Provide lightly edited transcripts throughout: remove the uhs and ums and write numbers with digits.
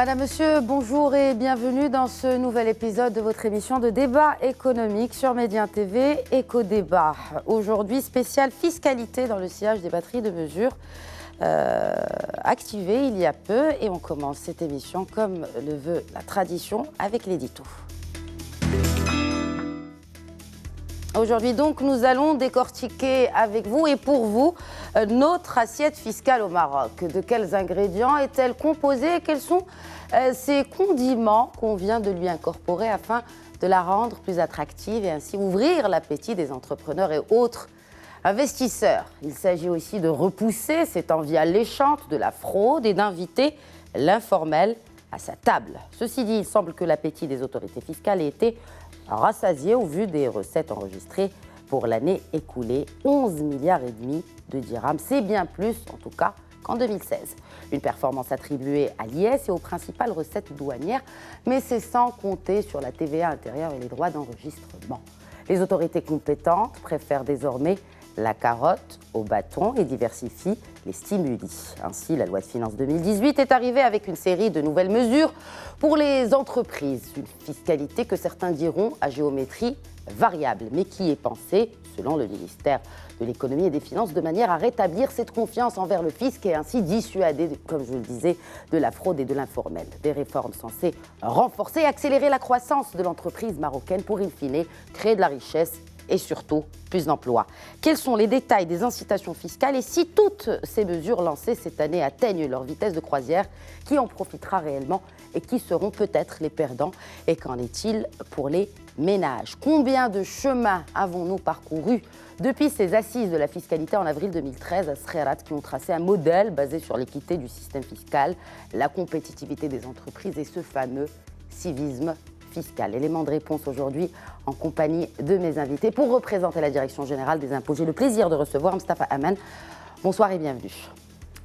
Madame, Monsieur, bonjour et bienvenue dans ce nouvel épisode de votre émission de débat économique sur Médien TV, Éco-Débat. Aujourd'hui, spécial fiscalité dans le sillage des batteries de mesures activées il y a peu. Et on commence cette émission, comme le veut la tradition, avec l'édito. Aujourd'hui donc, nous allons décortiquer avec vous et pour vous notre assiette fiscale au Maroc. De quels ingrédients est-elle composée et quels sont ces condiments qu'on vient de lui incorporer afin de la rendre plus attractive et ainsi ouvrir l'appétit des entrepreneurs et autres investisseurs. Il s'agit aussi de repousser cette envie alléchante de la fraude et d'inviter l'informel à sa table. Ceci dit, il semble que l'appétit des autorités fiscales ait été rassasié au vu des recettes enregistrées pour l'année écoulée, 11,5 milliards de dirhams. C'est bien plus, en tout cas, qu'en 2016. Une performance attribuée à l'IS et aux principales recettes douanières, mais c'est sans compter sur la TVA intérieure et les droits d'enregistrement. Les autorités compétentes préfèrent désormais la carotte au bâton et diversifient les stimuli. Ainsi, la loi de finances 2018 est arrivée avec une série de nouvelles mesures pour les entreprises. Une fiscalité que certains diront à géométrie variable, mais qui est pensée, selon le ministère de l'économie et des finances, de manière à rétablir cette confiance envers le fisc et ainsi dissuader, comme je le disais, de la fraude et de l'informel. Des réformes censées renforcer et accélérer la croissance de l'entreprise marocaine pour, in fine, créer de la richesse et surtout plus d'emplois. Quels sont les détails des incitations fiscales et si toutes ces mesures lancées cette année atteignent leur vitesse de croisière, qui en profitera réellement et qui seront peut-être les perdants? Et qu'en est-il pour les ménages? Combien de chemins avons-nous parcouru depuis ces assises de la fiscalité en avril 2013 à Srerat qui ont tracé un modèle basé sur l'équité du système fiscal, la compétitivité des entreprises et ce fameux civisme fiscal? Élément de réponse aujourd'hui en compagnie de mes invités. Pour représenter la Direction générale des impôts, j'ai le plaisir de recevoir Mostafa Aman. Bonsoir et bienvenue.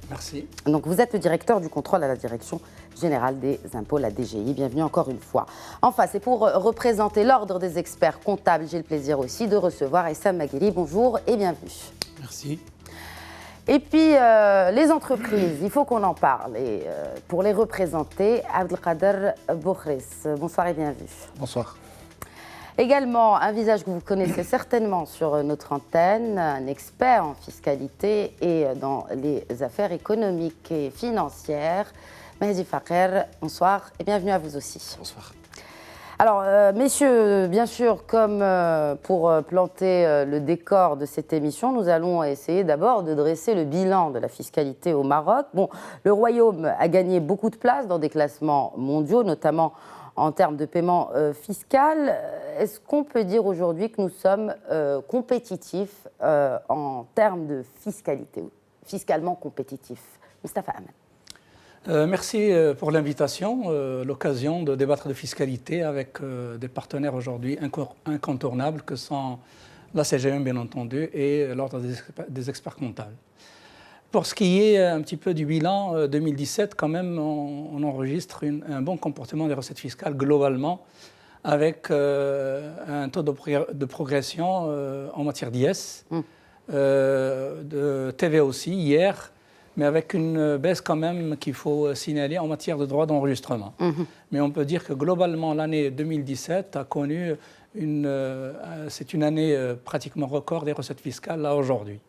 Merci. Donc vous êtes le directeur du contrôle à la Direction générale des impôts, la DGI. Bienvenue encore une fois. Enfin, c'est pour représenter l'ordre des experts comptables. J'ai le plaisir aussi de recevoir Essam Maghili. Bonjour et bienvenue. Merci. Et puis, les entreprises, il faut qu'on en parle. Et pour les représenter, Abdelkader Boukhris. Bonsoir et bienvenue. Bonsoir. Également, un visage que vous connaissez certainement sur notre antenne, un expert en fiscalité et dans les affaires économiques et financières, Mehdi Faker. Bonsoir et bienvenue à vous aussi. Bonsoir. Alors, messieurs, bien sûr, comme pour planter le décor de cette émission, nous allons essayer d'abord de dresser le bilan de la fiscalité au Maroc. Bon, le Royaume a gagné beaucoup de place dans des classements mondiaux, notamment en termes de paiement fiscal. Est-ce qu'on peut dire aujourd'hui que nous sommes compétitifs en termes de fiscalité, fiscalement compétitifs? Mostafa Aman. Merci pour l'invitation, l'occasion de débattre de fiscalité avec des partenaires aujourd'hui incontournables que sont la CGM bien entendu et l'Ordre des experts comptables. Pour ce qui est un petit peu du bilan 2017, quand même on enregistre un bon comportement des recettes fiscales globalement avec un taux de progression en matière d'IS, de TVA aussi hier, mais avec une baisse quand même qu'il faut signaler en matière de droits d'enregistrement. Mais on peut dire que globalement, l'année 2017 a connu c'est une année pratiquement record des recettes fiscales là aujourd'hui.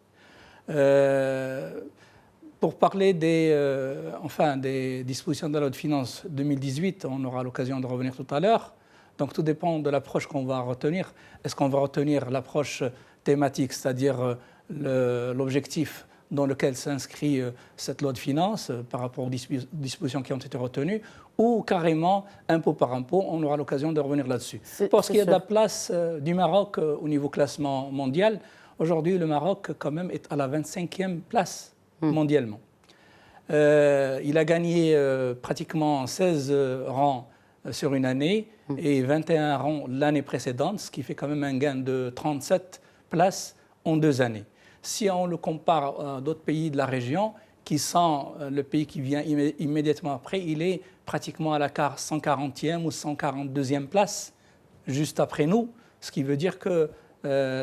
Pour parler des dispositions de la loi de finances 2018, on aura l'occasion de revenir tout à l'heure. Donc tout dépend de l'approche qu'on va retenir. Est-ce qu'on va retenir l'approche thématique, c'est-à-dire l'objectif dans lequel s'inscrit cette loi de finances par rapport aux dispositions qui ont été retenues, ou carrément, impôt par impôt, on aura l'occasion de revenir là-dessus. Pour ce qui est de la place du Maroc au niveau classement mondial, aujourd'hui, le Maroc, quand même, est à la 25e place mondialement. Il a gagné pratiquement 16 rangs sur une année et 21 rangs l'année précédente, ce qui fait quand même un gain de 37 places en 2 années. Si on le compare à d'autres pays de la région, qui sont le pays qui vient immédiatement après, il est pratiquement à la 140e ou 142e place, juste après nous, ce qui veut dire que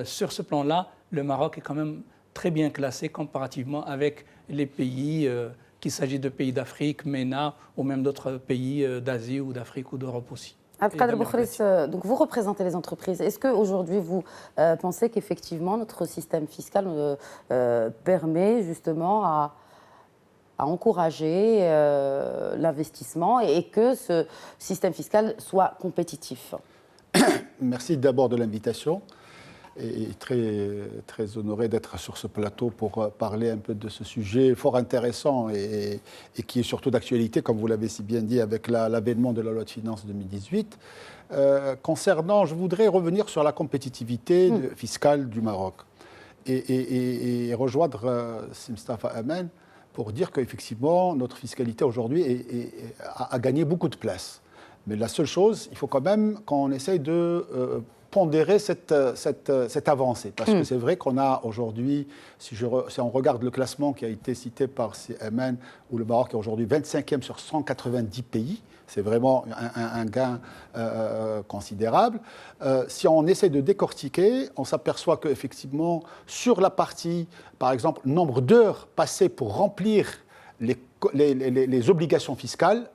sur ce plan-là, le Maroc est quand même très bien classé comparativement avec les pays qu'il s'agit de pays d'Afrique, MENA, ou même d'autres pays d'Asie ou d'Afrique ou d'Europe aussi. Abdelkader Boukhris, donc vous représentez les entreprises. Est-ce qu'aujourd'hui, vous pensez qu'effectivement, notre système fiscal permet justement à encourager l'investissement et que ce système fiscal soit compétitif? Merci d'abord de l'invitation et très honoré d'être sur ce plateau pour parler un peu de ce sujet fort intéressant et qui est surtout d'actualité, comme vous l'avez si bien dit, avec l'avènement de la loi de finances 2018. Concernant, je voudrais revenir sur la compétitivité fiscale du Maroc et rejoindre Mustafa Amen pour dire qu'effectivement, notre fiscalité aujourd'hui a gagné beaucoup de place. Mais la seule chose, il faut quand même qu'on essaye de pondérer cette avancée. Parce que c'est vrai qu'on a aujourd'hui, si on regarde le classement qui a été cité par CMN, où le Maroc est aujourd'hui 25e sur 190 pays, c'est vraiment un gain considérable. Si on essaie de décortiquer, on s'aperçoit qu'effectivement, sur la partie, par exemple, nombre d'heures passées pour remplir les obligations fiscales,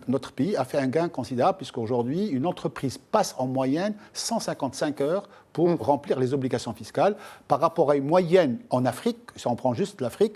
notre pays a fait un gain considérable puisqu'aujourd'hui, une entreprise passe en moyenne 155 heures pour remplir les obligations fiscales par rapport à une moyenne en Afrique, si on prend juste l'Afrique,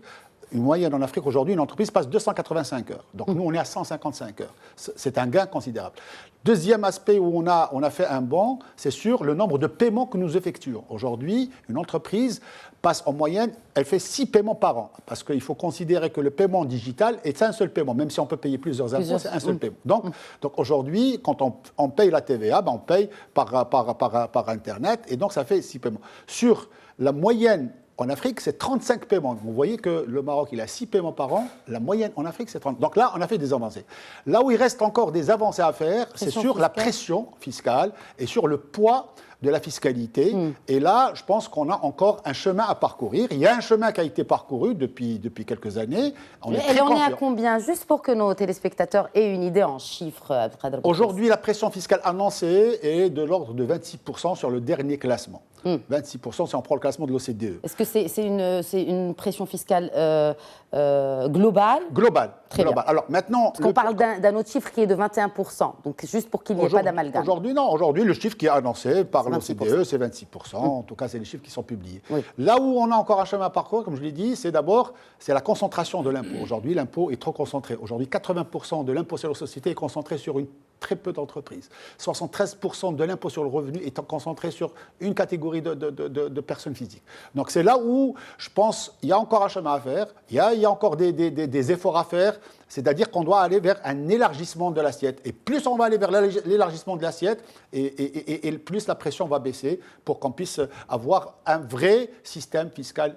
une moyenne en Afrique aujourd'hui, une entreprise passe 285 heures. Donc nous, on est à 155 heures. C'est un gain considérable. Deuxième aspect où on a fait un bond, c'est sur le nombre de paiements que nous effectuons. Aujourd'hui, une entreprise passe en moyenne, elle fait 6 paiements par an. Parce qu'il faut considérer que le paiement digital est un seul paiement. Même si on peut payer plusieurs impôts, c'est un seul paiement. Donc aujourd'hui, quand on paye la TVA, on paye par Internet. Et donc, ça fait 6 paiements. Sur la moyenne en Afrique, c'est 35 paiements. Vous voyez que le Maroc, il a 6 paiements par an. La moyenne en Afrique, c'est 30. Donc là, on a fait des avancées. Là où il reste encore des avancées à faire, c'est sur la pression fiscale et sur le poids de la fiscalité. Et là, je pense qu'on a encore un chemin à parcourir. Il y a un chemin qui a été parcouru depuis quelques années. On est à combien, juste pour que nos téléspectateurs aient une idée en chiffres? Aujourd'hui, la pression fiscale annoncée est de l'ordre de 26% sur le dernier classement. 26% si on prend le classement de l'OCDE. Est-ce que c'est une pression fiscale globale? Globale. Très bien. Alors maintenant, parce qu'on parle d'un autre chiffre qui est de 21%, donc juste pour qu'il n'y ait pas d'amalgame. Aujourd'hui, non. Aujourd'hui, le chiffre qui est annoncé par l'OCDE, c'est 26%. En tout cas, c'est les chiffres qui sont publiés. Oui. Là où on a encore un chemin à parcourir, comme je l'ai dit, c'est d'abord la concentration de l'impôt. Aujourd'hui, l'impôt est trop concentré. Aujourd'hui, 80% de l'impôt sur la société est concentré sur très peu d'entreprises. 73% de l'impôt sur le revenu est concentré sur une catégorie de personnes physiques. Donc c'est là où je pense qu'il y a encore un chemin à faire, il y a encore des efforts à faire, c'est-à-dire qu'on doit aller vers un élargissement de l'assiette. Et plus on va aller vers l'élargissement de l'assiette, et plus la pression va baisser pour qu'on puisse avoir un vrai système fiscal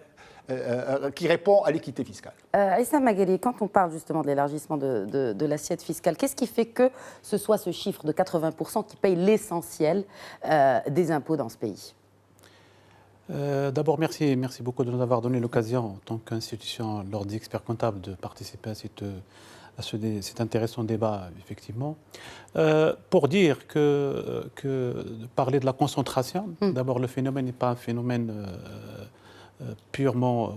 qui répond à l'équité fiscale. Aïssa Maghali, quand on parle justement de l'élargissement de l'assiette fiscale, qu'est-ce qui fait que ce soit ce chiffre de 80% qui paye l'essentiel des impôts dans ce pays? D'abord, merci beaucoup de nous avoir donné l'occasion, en tant qu'institution, l'Ordre des experts comptables, de participer à cet intéressant débat, effectivement. Pour dire que parler de la concentration, d'abord, le phénomène n'est pas un phénomène purement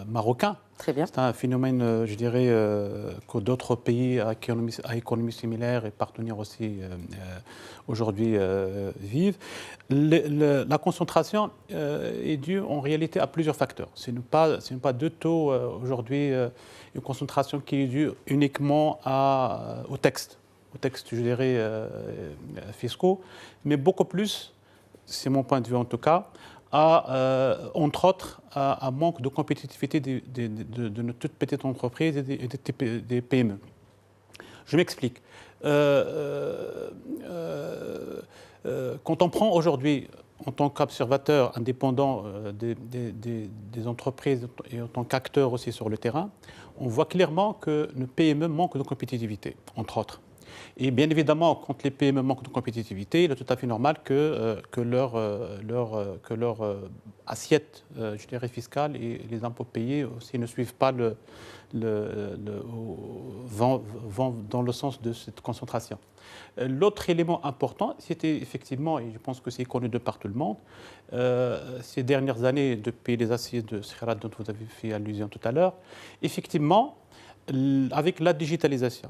marocain. Très bien. C'est un phénomène, je dirais, que d'autres pays à économie similaire et partenaires aussi aujourd'hui vivent. La concentration est due en réalité à plusieurs facteurs. Ce n'est pas de taux aujourd'hui une concentration qui est due uniquement aux textes, je dirais, fiscaux, mais beaucoup plus, c'est mon point de vue en tout cas, entre autres, un manque de compétitivité de nos toutes petites entreprises et des PME. Je m'explique. Quand on prend aujourd'hui, en tant qu'observateur indépendant des entreprises et en tant qu'acteur aussi sur le terrain, on voit clairement que nos PME manquent de compétitivité, entre autres. Et bien évidemment, quand les PME manquent de compétitivité, il est tout à fait normal que leur assiette, je dirais, fiscale et les impôts payés aussi ne suivent pas vont dans le sens de cette concentration. L'autre élément important, c'était effectivement, et je pense que c'est connu de par tout le monde, ces dernières années, depuis les assises de Skhirat dont vous avez fait allusion tout à l'heure, effectivement, avec la digitalisation,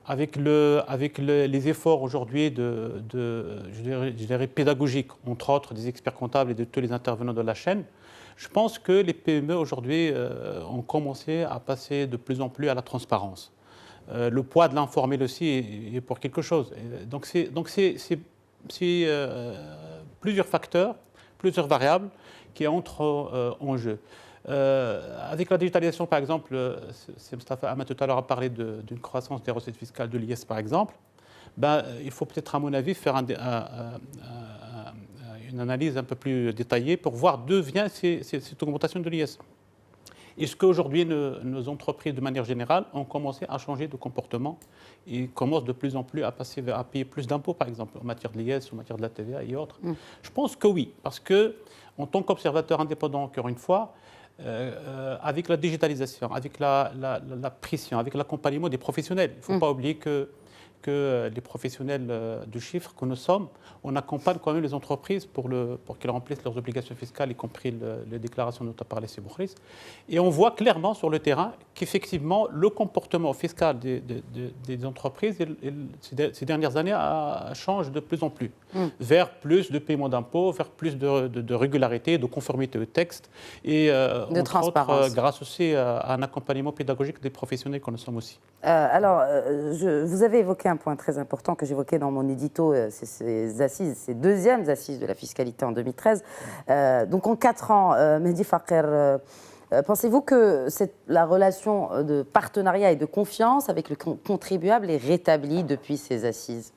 avec les efforts aujourd'hui je dirais pédagogiques, entre autres des experts comptables et de tous les intervenants de la chaîne, je pense que les PME aujourd'hui ont commencé à passer de plus en plus à la transparence. Le poids de l'informel aussi est pour quelque chose. Donc c'est plusieurs facteurs, plusieurs variables qui entrent en jeu. Avec la digitalisation, par exemple, Mostafa Ahmed tout à l'heure a parlé d'une croissance des recettes fiscales de l'IS, par exemple. Il faut peut-être, à mon avis, faire une analyse un peu plus détaillée pour voir d'où vient cette augmentation de l'IS. Est-ce qu'aujourd'hui, nos entreprises, de manière générale, ont commencé à changer de comportement et commencent de plus en plus à payer plus d'impôts, par exemple, en matière de l'IS, en matière de la TVA et autres? Je pense que oui, parce que, en tant qu'observateur indépendant, encore une fois, avec la digitalisation, avec la pression, avec l'accompagnement des professionnels, il ne faut pas oublier que les professionnels du chiffre que nous sommes, on accompagne quand même les entreprises pour qu'elles remplissent leurs obligations fiscales, y compris les déclarations dont a parlé Séboukhris. Et on voit clairement sur le terrain qu'effectivement, le comportement fiscal des entreprises, ces dernières années, change de plus en plus, vers plus de paiement d'impôts, vers plus de régularité, de conformité au texte, et de transparence. Grâce aussi à un accompagnement pédagogique des professionnels que nous sommes aussi. Vous avez évoqué un point très important que j'évoquais dans mon édito, c'est ces deuxièmes assises de la fiscalité en 2013. Donc en 4 ans, Mehdi Fakher, pensez-vous que la relation de partenariat et de confiance avec le contribuable est rétablie depuis ces assises?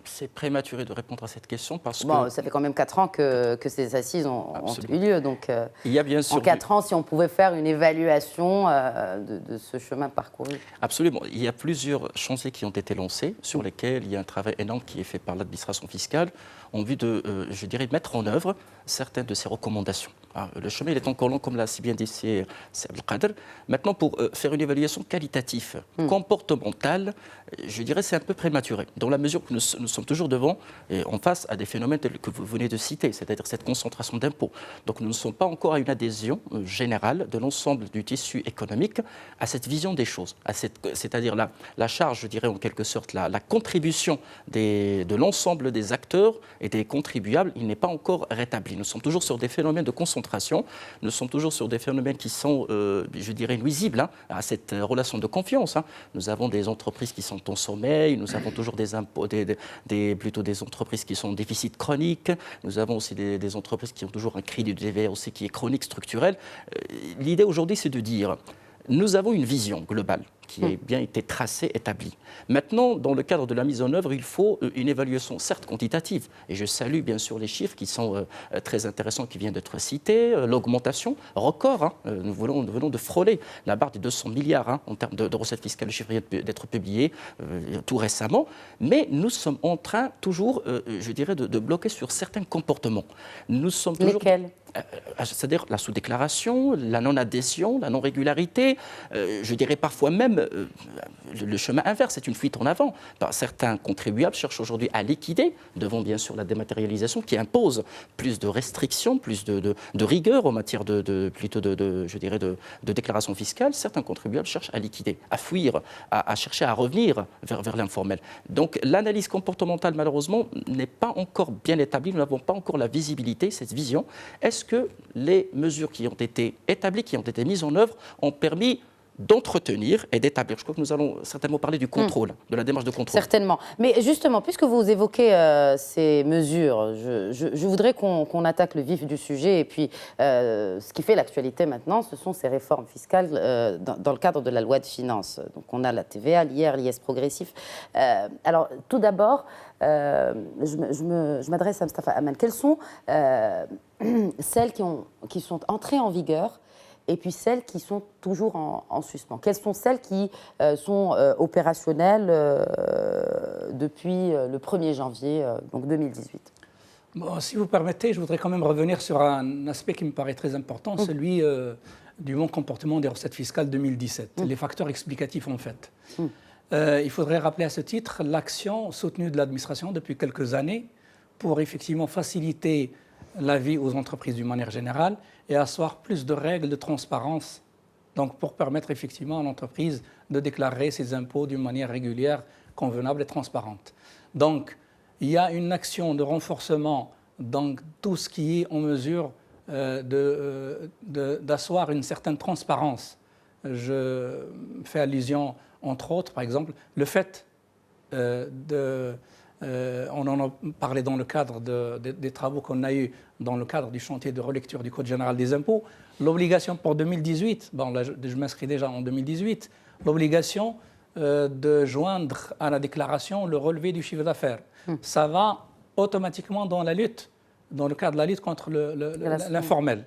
C'est prématuré de répondre à cette question parce que... Ça fait quand même 4 ans que ces assises ont eu lieu. Donc, il y a bien sûr en 4 ans, si on pouvait faire une évaluation de ce chemin parcouru. Absolument. Il y a plusieurs chantiers qui ont été lancés, sur lesquels il y a un travail énorme qui est fait par l'administration fiscale en vue de, je dirais, mettre en œuvre certaines de ces recommandations. Le chemin il est encore long, comme l'a si bien dit c'est Abdelkader. Maintenant, pour faire une évaluation qualitative, comportementale, je dirais c'est un peu prématuré, dans la mesure où nous sommes toujours en face à des phénomènes tels que vous venez de citer, c'est-à-dire cette concentration d'impôts. Donc nous ne sommes pas encore à une adhésion générale de l'ensemble du tissu économique à cette vision des choses, c'est-à-dire la charge, je dirais en quelque sorte, la contribution de l'ensemble des acteurs et des contribuables, il n'est pas encore rétabli. Nous sommes toujours sur des phénomènes de concentration, nous sommes toujours sur des phénomènes qui sont, je dirais, nuisibles à cette relation de confiance. Nous avons des entreprises qui sont en sommeil, nous avons toujours des impôts, plutôt des entreprises qui sont en déficit chronique, nous avons aussi des entreprises qui ont toujours un crédit de TVA aussi qui est chronique, structurel. L'idée aujourd'hui, c'est de dire, nous avons une vision globale qui a bien été tracée, établie. Maintenant, dans le cadre de la mise en œuvre, il faut une évaluation, certes quantitative, et je salue bien sûr les chiffres qui sont très intéressants, qui viennent d'être cités, l'augmentation record, nous venons de frôler la barre des 200 milliards en termes de recettes fiscales, le chiffre vient d'être publié tout récemment, mais nous sommes en train toujours, je dirais, de bloquer sur certains comportements. Nous sommes toujours... Lesquels ? C'est-à-dire la sous-déclaration, la non-adhésion, la non-régularité, je dirais parfois même le chemin inverse, c'est une fuite en avant. Certains contribuables cherchent aujourd'hui à liquider devant bien sûr la dématérialisation qui impose plus de restrictions, plus de rigueur en matière je dirais de déclaration fiscale. Certains contribuables cherchent à liquider, à fuir, à chercher à revenir vers l'informel. Donc l'analyse comportementale malheureusement n'est pas encore bien établie, nous n'avons pas encore la visibilité, cette vision. Est-ce que les mesures qui ont été établies, qui ont été mises en œuvre, ont permis d'entretenir et d'établir? Je crois que nous allons certainement parler du contrôle, de la démarche de contrôle. Certainement. Mais justement, puisque vous évoquez ces mesures, je voudrais qu'on attaque le vif du sujet. Et puis, ce qui fait l'actualité maintenant, ce sont ces réformes fiscales dans le cadre de la loi de finances. Donc, on a la TVA, l'IR, l'IS progressif. Alors, tout d'abord, je m'adresse à Mostafa Ahmed. Quelles sont celles qui sont entrées en vigueur et puis celles qui sont toujours en suspens? Quelles sont celles qui sont opérationnelles depuis le 1er janvier donc 2018? Bon, si vous permettez, je voudrais quand même revenir sur un aspect qui me paraît très important, celui du bon comportement des recettes fiscales 2017, les facteurs explicatifs en fait. Il faudrait rappeler à ce titre l'action soutenue de l'administration depuis quelques années pour effectivement faciliter la vie aux entreprises d'une manière générale et asseoir plus de règles de transparence Donc, pour permettre effectivement à l'entreprise de déclarer ses impôts d'une manière régulière, convenable et transparente. Donc, il y a une action de renforcement dans tout ce qui est en mesure d'asseoir une certaine transparence. Je fais allusion, entre autres, par exemple, le fait on en a parlé dans le cadre des travaux qu'on a eus dans le cadre du chantier de relecture du Code général des impôts, l'obligation pour 2018, bon là je m'inscris déjà en 2018, l'obligation de joindre à la déclaration le relevé du chiffre d'affaires. Ça va automatiquement dans la lutte, dans le cadre de la lutte contre l'informel.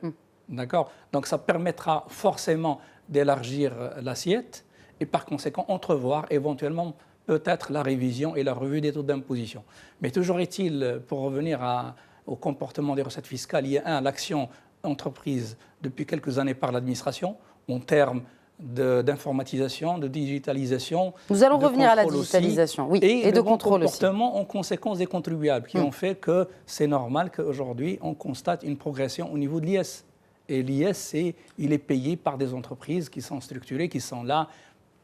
D'accord ? Donc ça permettra forcément d'élargir l'assiette et par conséquent entrevoir éventuellement peut-être la révision et la revue des taux d'imposition. Mais toujours est-il, pour revenir au comportement des recettes fiscales, il y a l'action entreprise depuis quelques années par l'administration en termes d'informatisation, de digitalisation. Nous allons revenir à la digitalisation, aussi, oui, et de contrôle aussi. Et le comportement en conséquence des contribuables qui ont fait que c'est normal qu'aujourd'hui on constate une progression au niveau de l'IS. Et l'IS, il est payé par des entreprises qui sont structurées, qui sont là.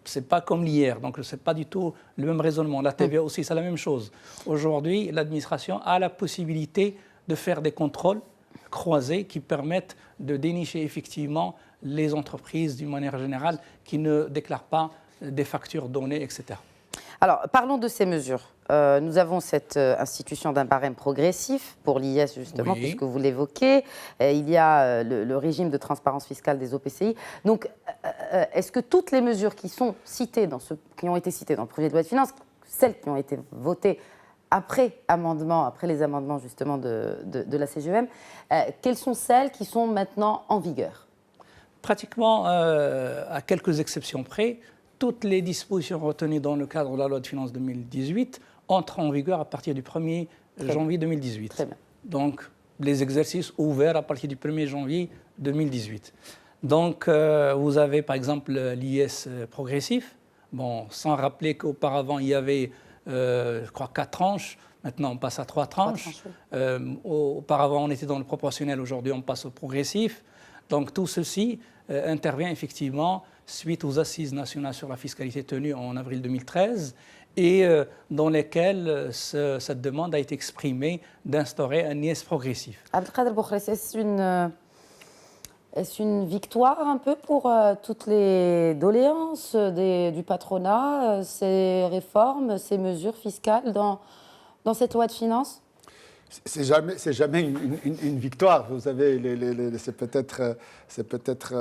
Ce n'est pas comme l'hier, donc ce n'est pas du tout le même raisonnement. La TVA aussi, c'est la même chose. Aujourd'hui, l'administration a la possibilité de faire des contrôles croisés qui permettent de dénicher effectivement les entreprises d'une manière générale qui ne déclarent pas des factures données, etc. Alors, parlons de ces mesures. Nous avons cette institution d'un barème progressif pour l'IS, justement, oui, puisque vous l'évoquez. Il y a le régime de transparence fiscale des OPCI. Donc, est-ce que toutes les mesures qui sont citées qui ont été citées dans le projet de loi de finances, celles qui ont été votées après les amendements justement de la CGEM, quelles sont celles qui sont maintenant en vigueur ? Pratiquement, à quelques exceptions près, toutes les dispositions retenues dans le cadre de la loi de finances 2018 entrent en vigueur à partir du 1er janvier 2018. Très bien. Donc, les exercices ouverts à partir du 1er janvier 2018. Donc, vous avez par exemple l'IS progressif, bon, sans rappeler qu'auparavant il y avait, je crois, 4 tranches. Maintenant, on passe à 3 tranches. Auparavant, on était dans le proportionnel. Aujourd'hui, on passe au progressif. Donc, tout ceci intervient effectivement suite aux assises nationales sur la fiscalité tenues en avril 2013 et dans lesquelles cette demande a été exprimée d'instaurer un IS progressif. Abdelkader Boukhri, est-ce une victoire un peu pour toutes les doléances du patronat, ces réformes, ces mesures fiscales dans cette loi de finances ? C'est jamais une victoire. Vous savez, c'est peut-être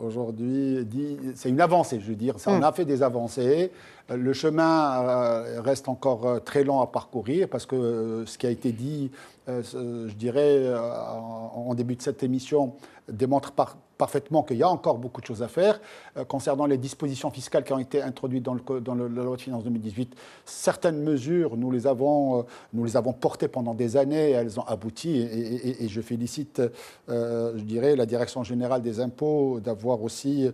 aujourd'hui dit, c'est une avancée, je veux dire. On a fait des avancées. Le chemin reste encore très long à parcourir parce que ce qui a été dit, je dirais, en début de cette émission, démontre parfaitement qu'il y a encore beaucoup de choses à faire. Concernant les dispositions fiscales qui ont été introduites dans la loi de finances 2018, certaines mesures, nous les avons portées pendant des années, elles ont abouti et je félicite, je dirais, la Direction générale des impôts d'avoir aussi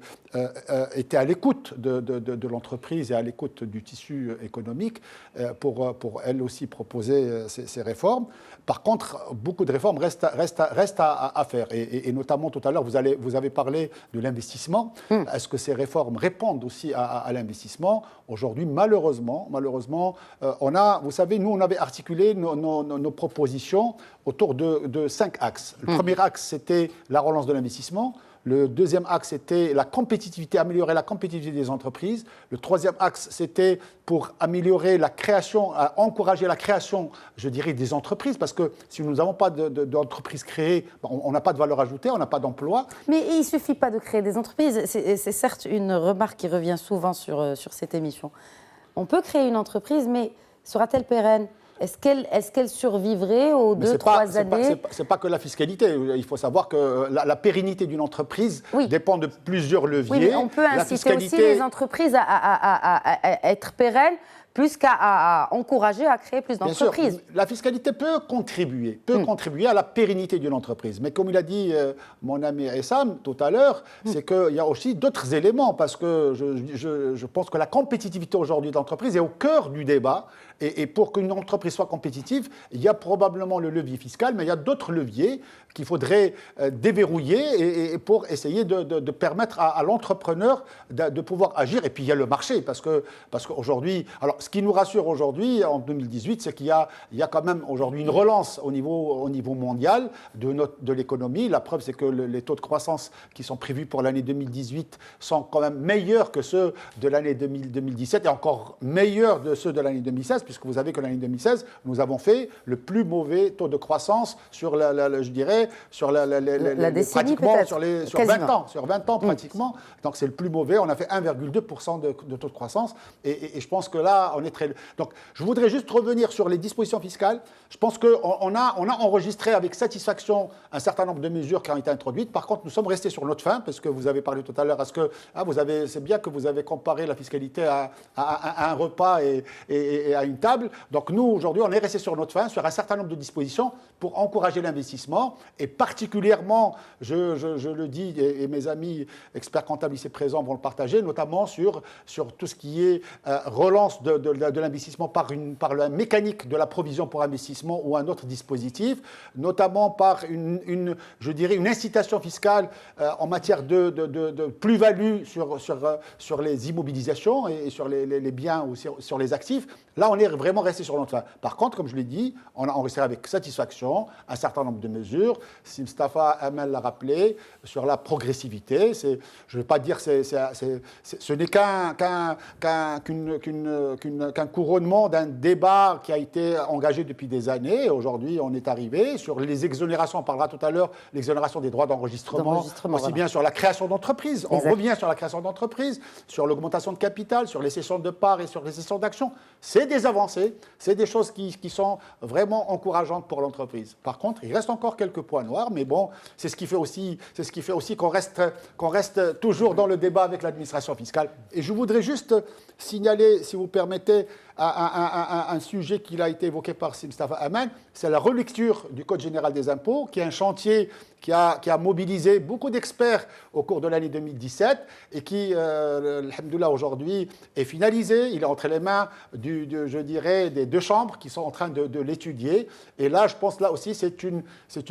été à l'écoute de l'entreprise et à l'écoute du tissu économique pour elle aussi proposer ces réformes. Par contre, beaucoup de réformes restent à faire et notamment tout à l'heure, vous avez parlé de l'investissement. Est-ce que ces réformes répondent aussi à l'investissement ? Aujourd'hui, malheureusement, vous savez, nous, on avait articulé nos propositions autour de 5 axes. Le premier axe, c'était la relance de l'investissement. Le deuxième axe, c'était la compétitivité, améliorer la compétitivité des entreprises. Le troisième axe, c'était pour améliorer la création, encourager la création, je dirais, des entreprises. Parce que si nous n'avons pas d'entreprises créées, on n'a pas de valeur ajoutée, on n'a pas d'emploi. Mais il ne suffit pas de créer des entreprises. C'est certes une remarque qui revient souvent sur cette émission. On peut créer une entreprise, mais sera-t-elle pérenne ? Est-ce qu'elle survivrait aux 2-3 années ? Ce n'est pas que la fiscalité. Il faut savoir que la pérennité d'une entreprise dépend de plusieurs leviers. Oui, mais on peut inciter aussi les entreprises à être pérennes plus qu'à à encourager à créer plus Bien sûr, d'entreprises. la fiscalité peut contribuer à la pérennité d'une entreprise. Mais comme il a dit mon ami Essam tout à l'heure, c'est qu'il y a aussi d'autres éléments, parce que je pense que la compétitivité aujourd'hui de l'entreprise est au cœur du débat. Et pour qu'une entreprise soit compétitive, il y a probablement le levier fiscal, mais il y a d'autres leviers qu'il faudrait déverrouiller et pour essayer de permettre à l'entrepreneur de pouvoir agir. Et puis il y a le marché, parce qu'aujourd'hui, alors ce qui nous rassure aujourd'hui, en 2018, c'est qu'il y a quand même aujourd'hui une relance au niveau mondial de l'économie. La preuve, c'est que les taux de croissance qui sont prévus pour l'année 2018 sont quand même meilleurs que ceux de l'année 2017 et encore meilleurs que ceux de l'année 2016, puisque vous savez que l'année 2016, nous avons fait le plus mauvais taux de croissance sur je dirais, sur la décennie, pratiquement peut-être. sur 20 ans pratiquement. Donc c'est le plus mauvais. On a fait 1,2% de taux de croissance. Et je pense que là, on est très... Donc je voudrais juste revenir sur les dispositions fiscales. Je pense qu'on a enregistré avec satisfaction un certain nombre de mesures qui ont été introduites. Par contre, nous sommes restés sur notre faim, parce que vous avez parlé tout à l'heure, c'est bien que vous avez comparé la fiscalité à un repas et à une table. Donc nous, aujourd'hui, on est resté sur notre faim, sur un certain nombre de dispositions pour encourager l'investissement. Et particulièrement, je le dis, et mes amis experts comptables ici présents vont le partager, notamment sur tout ce qui est relance de l'investissement par la mécanique de la provision pour investissement ou un autre dispositif, notamment par une incitation fiscale en matière de plus-value sur les immobilisations et sur les biens ou sur les actifs. Là, on est vraiment resté sur notre fin. Par contre, comme je l'ai dit, on a enregistré avec satisfaction un certain nombre de mesures. Si Mustafa Amal l'a rappelé, sur la progressivité, je ne vais pas dire ce n'est qu'un couronnement d'un débat qui a été engagé depuis des années. Aujourd'hui, on est arrivé sur les exonérations. On parlera tout à l'heure, l'exonération des droits d'enregistrement, aussi bien sur la création d'entreprises. On revient sur la création d'entreprises, sur l'augmentation de capital, sur les cessions de parts et sur les cessions d'actions. C'est des avancées, c'est des choses qui sont vraiment encourageantes pour l'entreprise. Par contre, il reste encore quelques points noirs, mais bon, c'est ce qui fait aussi qu'on reste toujours dans le débat avec l'administration fiscale. Et je voudrais juste signaler, si vous permettez, un sujet qui a été évoqué par Mustafa Aman, c'est la relecture du Code général des impôts, qui est un chantier qui a mobilisé beaucoup d'experts au cours de l'année 2017 et qui, alhamdoulilah, aujourd'hui est finalisé. Il est entre les mains, des deux chambres qui sont en train de l'étudier. Et là, je pense, là aussi, c'est une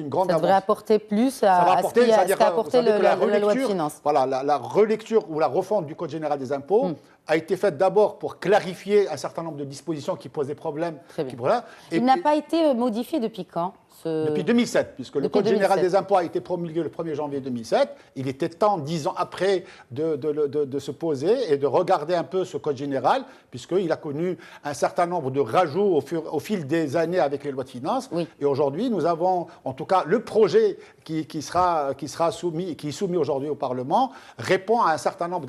grande avance. Ça devrait apporter plus à ce qu'a apporté la loi de finances. Voilà, la relecture ou la refonte du Code général des impôts a été faite d'abord pour clarifier un certain nombre de dispositions qui posaient problème. Il n'a pas été modifié depuis quand ? Depuis 2007, puisque le Code général des impôts a été promulgué le 1er janvier 2007. Il était temps, 10 ans après, de se poser et de regarder un peu ce Code général, puisqu'il a connu un certain nombre de rajouts au fil des années avec les lois de finances. Oui. Et aujourd'hui, nous avons, en tout cas, le projet qui est soumis aujourd'hui au Parlement, répond à un certain nombre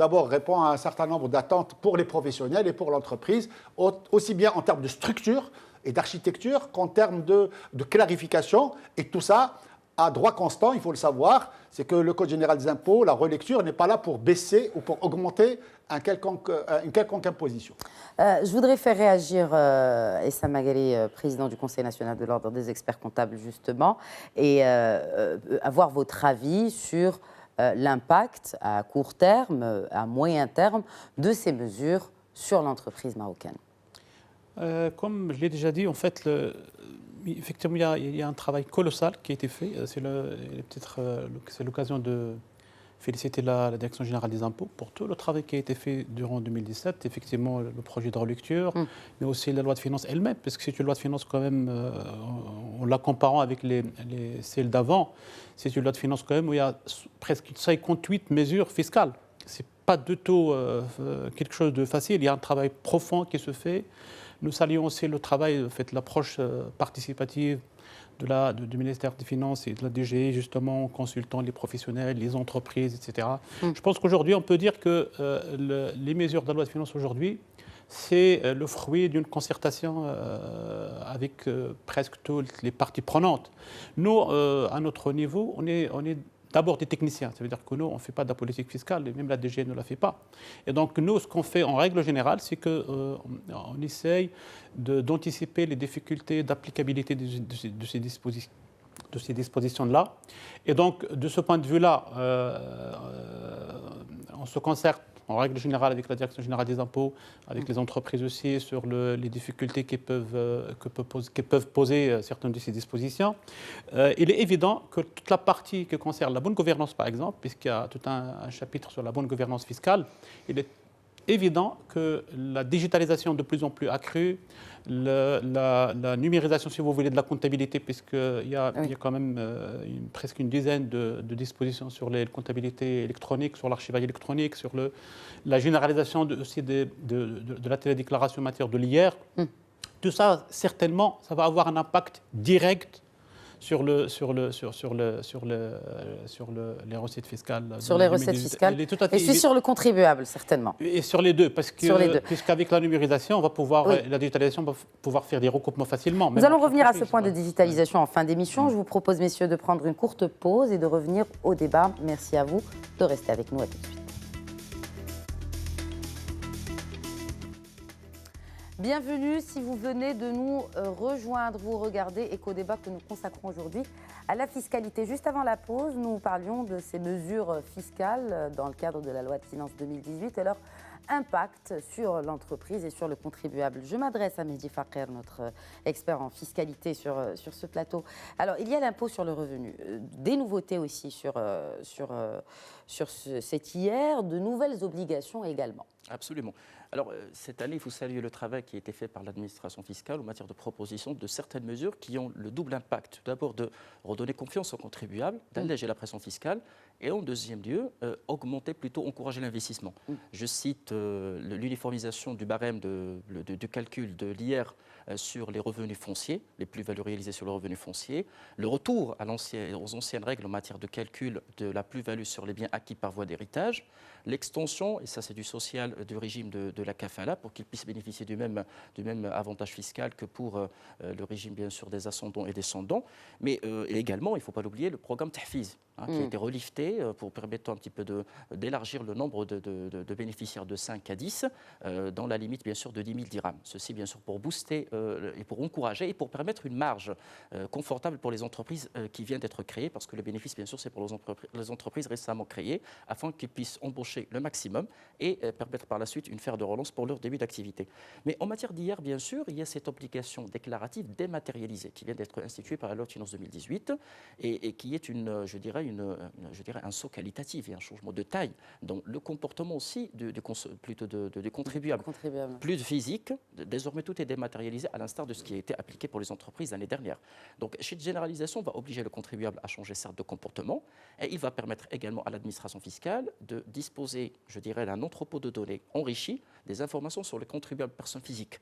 d'attentes pour les professionnels et pour l'entreprise, aussi bien en termes de structure et d'architecture qu'en termes de clarification. Et tout ça, à droit constant, il faut le savoir, c'est que le Code général des impôts, la relecture, n'est pas là pour baisser ou pour augmenter une quelconque imposition. Je voudrais faire réagir Essam Maghali, président du Conseil national de l'Ordre des experts comptables, justement, et avoir votre avis sur l'impact à court terme, à moyen terme, de ces mesures sur l'entreprise marocaine. Comme je l'ai déjà dit, en fait, effectivement, il y a un travail colossal qui a été fait. C'est l'occasion de féliciter la Direction générale des impôts pour tout le travail qui a été fait durant 2017. Effectivement, le projet de relecture, mais aussi la loi de finances elle-même, parce que c'est une loi de finances quand même, en la comparant avec celles d'avant, c'est une loi de finances quand même où il y a presque 58 mesures fiscales. C'est pas du tout quelque chose de facile. Il y a un travail profond qui se fait. Nous saluons aussi le travail, l'approche participative du ministère des Finances et de la DGI, justement, en consultant les professionnels, les entreprises, etc. Je pense qu'aujourd'hui, on peut dire que les mesures de la loi de finances aujourd'hui, c'est le fruit d'une concertation avec presque toutes les parties prenantes. Nous, à notre niveau, on est d'abord des techniciens. Ça veut dire que nous, on ne fait pas de la politique fiscale, et même la DG ne la fait pas. Et donc, nous, ce qu'on fait en règle générale, c'est qu'on essaye d'anticiper les difficultés d'applicabilité de ces dispositions-là. Et donc, de ce point de vue-là, on se concerte en règle générale avec la Direction générale des impôts, avec les entreprises aussi, sur les difficultés que peuvent poser certaines de ces dispositions. Il est évident que toute la partie qui concerne la bonne gouvernance, par exemple, puisqu'il y a tout un chapitre sur la bonne gouvernance fiscale, il est évident que la digitalisation de plus en plus accrue, la numérisation, si vous voulez, de la comptabilité, puisqu'il y a quand même presque une dizaine de dispositions sur les comptabilités électroniques, sur l'archivage électronique, sur la généralisation aussi de la télédéclaration en matière de l'IR. Tout ça, certainement, ça va avoir un impact direct sur les recettes fiscales. Sur les recettes fiscales et sur le contribuable, certainement. Et sur les deux, puisqu'avec la numérisation, la digitalisation va pouvoir faire des recoupements facilement. Nous allons revenir à ce point de digitalisation en fin d'émission. Je vous propose, messieurs, de prendre une courte pause et de revenir au débat. Merci à vous de rester avec nous. À tout de suite. Bienvenue si vous venez de nous rejoindre. Vous regardez Éco-Débat que nous consacrons aujourd'hui à la fiscalité. Juste avant la pause, nous parlions de ces mesures fiscales dans le cadre de la loi de finances 2018 et leur impact sur l'entreprise et sur le contribuable. Je m'adresse à Mehdi Fakher, notre expert en fiscalité sur ce plateau. Alors, il y a l'impôt sur le revenu, des nouveautés aussi sur cet IR, de nouvelles obligations également. Absolument. Alors, cette année, il faut saluer le travail qui a été fait par l'administration fiscale en matière de proposition de certaines mesures qui ont le double impact. Tout d'abord, de redonner confiance aux contribuables, d'alléger la pression fiscale et en deuxième lieu, encourager l'investissement. Je cite l'uniformisation du barème du calcul de l'IR sur les revenus fonciers, les plus-values réalisées sur le revenu foncier, le retour aux anciennes règles en matière de calcul de la plus-value sur les biens acquis par voie d'héritage, l'extension, et ça c'est du social, du régime de la kafala pour qu'ils puissent bénéficier du même avantage fiscal que pour le régime bien sûr des ascendants et descendants, mais également, il ne faut pas l'oublier, le programme Tahfiz, qui a été relifté pour permettre un petit peu d'élargir le nombre de bénéficiaires de 5 à 10 dans la limite bien sûr de 10 000 dirhams. Ceci bien sûr pour booster et pour encourager et pour permettre une marge confortable pour les entreprises qui viennent d'être créées, parce que le bénéfice bien sûr c'est pour les entreprises récemment créées afin qu'ils puissent embaucher le maximum et permettre par la suite une fer de relance pour leur début d'activité. Mais en matière d'IR bien sûr, il y a cette obligation déclarative dématérialisée qui vient d'être instituée par la loi de finances 2018 et qui est un saut qualitatif et un changement de taille dans le comportement aussi du contribuable. Plus de physique, désormais tout est dématérialisé à l'instar de ce qui a été appliqué pour les entreprises l'année dernière. Donc cette généralisation va obliger le contribuable à changer certes de comportement et il va permettre également à l'administration fiscale de disposer, je dirais, d'un entrepôt de données enrichi des informations sur les contribuables personnes physiques.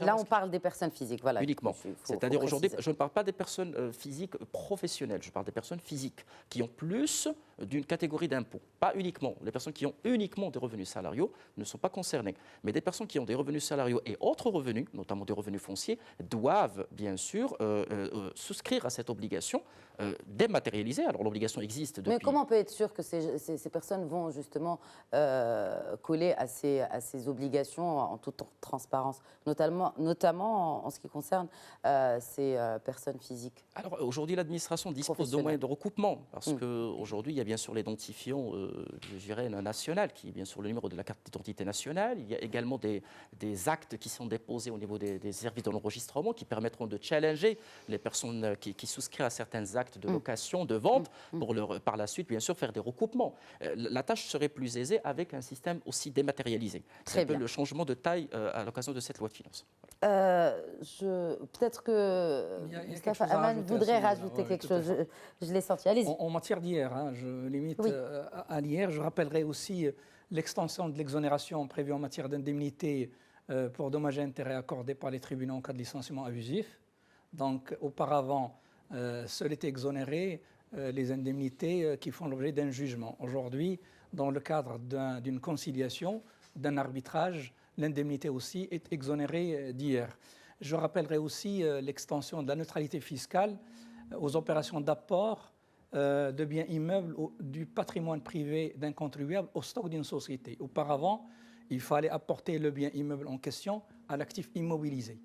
Là, on parle des personnes physiques, voilà. Uniquement. C'est-à-dire aujourd'hui, je ne parle pas des personnes physiques professionnelles, je parle des personnes physiques qui ont plus d'une catégorie d'impôts. Pas uniquement. Les personnes qui ont uniquement des revenus salariaux ne sont pas concernées. Mais des personnes qui ont des revenus salariaux et autres revenus, notamment des revenus fonciers, doivent bien sûr souscrire à cette obligation dématérialisée. Alors l'obligation existe depuis... Mais comment on peut être sûr que ces personnes vont justement coller à ces obligations en toute transparence, notamment en ce qui concerne ces personnes physiques? Alors aujourd'hui, l'administration dispose de moyens de recoupement, parce qu'aujourd'hui, il y a bien sûr l'identifiant, je dirais, national, qui est bien sûr le numéro de la carte d'identité nationale. Il y a également des actes qui sont déposés au niveau des services de l'enregistrement qui permettront de challenger les personnes qui souscrivent à certains actes de location, de vente, pour par la suite, bien sûr, faire des recoupements. La tâche serait plus aisée avec un système aussi dématérialisé. C'est un peu le changement de taille à l'occasion de cette loi de finances. Peut-être que Moustapha Aman voudrait rajouter quelque chose. Je l'ai senti. Allez-y. En matière d'IR, je limite à l'IR. Je rappellerai aussi l'extension de l'exonération prévue en matière d'indemnité pour dommages et intérêts accordés par les tribunaux en cas de licenciement abusif. Donc, auparavant, seuls étaient exonérés les indemnités qui font l'objet d'un jugement. Aujourd'hui, dans le cadre d'une conciliation, d'un arbitrage, l'indemnité aussi est exonérée d'IR. Je rappellerai aussi l'extension de la neutralité fiscale aux opérations d'apport de biens immeubles du patrimoine privé d'un contribuable au stock d'une société. Auparavant, il fallait apporter le bien immeuble en question à l'actif immobilisé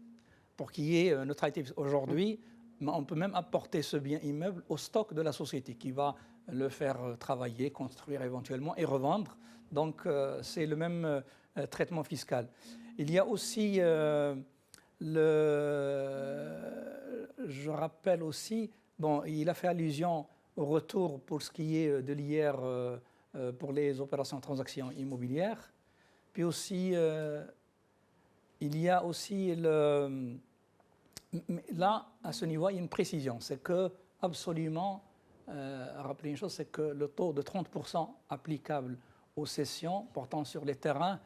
pour qu'il y ait neutralité. Aujourd'hui, on peut même apporter ce bien immeuble au stock de la société qui va le faire travailler, construire éventuellement et revendre. Donc, c'est le même traitement fiscal. Il y a aussi, je rappelle aussi, il a fait allusion au retour pour ce qui est de l'IR pour les opérations de transactions immobilières. Puis aussi, il y a aussi là, à ce niveau, il y a une précision. C'est que, absolument, rappeler une chose, c'est que le taux de 30% applicable aux cessions portant sur les terrains